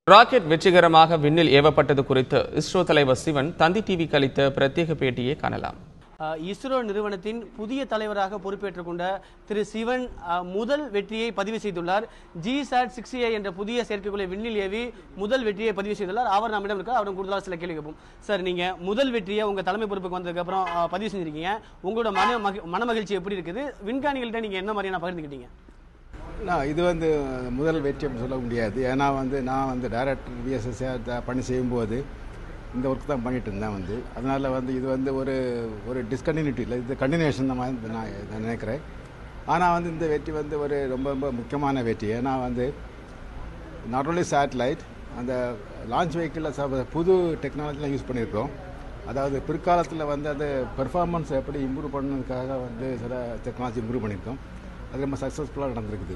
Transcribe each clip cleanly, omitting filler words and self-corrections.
Rocket வெற்றிகரமாக விண்ணில் ஏவப்பட்டது குறித்து இஸ்ரோ தலைவர் சிவன் தந்தி டிவிக்கு அளித்த பிரத்யேக பேட்டியை காணலாம். இஸ்ரோ நிறுவனத்தின் புதிய தலைவராக பொறுப்பேற்றுக் கொண்ட திரு சிவன் முதல் வெற்றியை பதிவு செய்துள்ளார். GSAT-6A என்ற புதிய செயற்கைக்கோளை விண்ணில் ஏவி முதல் வெற்றியை பதிவு செய்துள்ளார். அவர் நம்மிடம் இருக்கார். அவரும் கூடுதலாக சில கேள்வி கேட்போம். சார், நீங்க முதல் வெற்றியை உங்க தலைமை பொறுப்புக்கு வந்ததுக்கு அப்புறம் பதிவு செஞ்சிருக்கீங்க. உங்களோட மன மகிழ்ச்சி எப்படி இருக்குது? விண்காணிகள்கிட்ட நீங்க என்ன மாதிரியான பகிர்ந்துக்கிட்டீங்க? இது முதல் வெற்றி அப்படின்னு சொல்ல முடியாது. ஏன்னா நான் டைரக்டர் VSS பணி செய்யும்போது இந்த ஒர்க் தான் பண்ணிட்டு இருந்தேன். அதனால் இது ஒரு டிஸ்கண்டினியூட்டி இல்லை, இது கண்டினியூஷன் தான் மாதிரி நான் நினைக்கிறேன். ஆனால் இந்த வெற்றி ஒரு ரொம்ப ரொம்ப முக்கியமான வெற்றி. ஏன்னா நாட் ஓன்லி சேட்டலைட், அந்த லான்ச் வெஹிக்கிளில் புது டெக்னாலஜிலாம் யூஸ் பண்ணியிருக்கோம். அதாவது பிற்காலத்தில் அது பெர்ஃபார்மன்ஸ் எப்படி இம்ப்ரூவ் பண்ணதுக்காக சில டெக்னாலஜி இம்ப்ரூவ் பண்ணியிருக்கோம். அது ரொம்ப சக்ஸஸ்ஃபுல்லாக நடந்திருக்குது.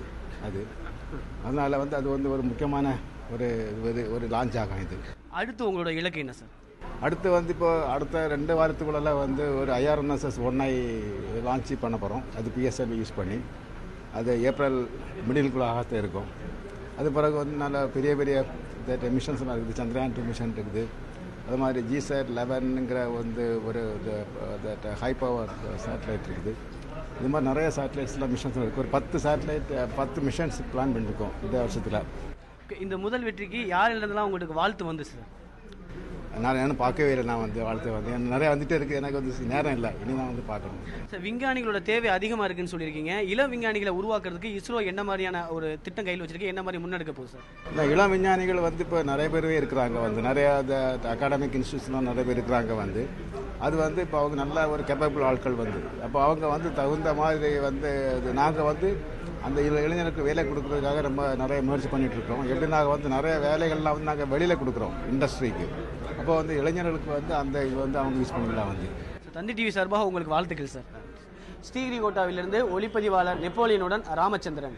அதனால் அது ஒரு முக்கியமான ஒரு லான்ச் ஆகும். இது அடுத்து உங்களோட இலக்கு என்ன சார்? அடுத்து இப்போ அடுத்த 2 வாரத்துக்குள்ள ஒரு IRNSS-1I லான்ச் பண்ண போகிறோம். அது PSLV யூஸ் பண்ணி அது ஏப்ரல் மிடிலுக்குள்ளாக இருக்கும். அது பிறகு நல்ல பெரிய பெரிய மிஷன்ஸ்லாம் இருக்குது. சந்திரயான் 2 மிஷன் இருக்குது. அது மாதிரி GSAT-11ங்கிற ஒரு ஹை பவர் சேட்டலைட் இருக்குது. இது மாதிரி நிறைய சேட்டலைட்ஸ்லாம் மிஷன்ஸ் இருக்குது. ஒரு 10 மிஷன்ஸ் பிளான் பண்ணியிருக்கோம் இந்த வருஷத்தில். இந்த முதல் வெற்றிக்கு யாரிலிருந்தெல்லாம் உங்களுக்கு வாழ்த்து வந்து சார்? நான் என்ன பார்க்கவே இல்லை. நான் வாழ்த்து நிறைய வந்துட்டே இருக்குது. எனக்கு நேரம் இல்லை. இனி நான் பார்க்கணும். சார், விஞ்ஞானிகளோட தேவை அதிகமாக இருக்குன்னு சொல்லியிருக்கீங்க. இளம் விஞ்ஞானிகளை உருவாக்குறதுக்கு இஸ்ரோ என்ன மாதிரியான ஒரு திட்டம் கையில் வச்சிருக்கு? என்ன மாதிரி முன்னெடுக்க போகுது சார்? இந்த இளம் விஞ்ஞானிகள் இப்போ நிறைய பேரவே இருக்கிறாங்க. நிறைய அகாடமிக் இன்ஸ்டியூஷன்லாம் நிறைய பேர் இருக்கிறாங்க. அது இப்போ அவங்க நல்ல ஒரு கேப்பபிள் ஆட்கள். அப்போ அவங்க தகுந்த மாதிரி நாங்கள் அந்த இளைஞருக்கு வேலை கொடுக்கறதுக்காக நிறைய முயற்சி பண்ணிட்டு இருக்கோம். எப்படி நாங்கள் நிறைய வேலைகள்லாம் நாங்கள் வெளியில் கொடுக்குறோம் இண்டஸ்ட்ரிக்கு. அப்போ இளைஞர்களுக்கு அந்த இது அவங்க யூஸ் பண்ணிக்கலாம். தந்தி டிவி சார்பாக உங்களுக்கு வாழ்த்துக்கள் சார். ஸ்ரீஹரிகோட்டாவிலிருந்து ஒளிப்பதிவாளர் நெப்போலியனுடன் ராமச்சந்திரன்.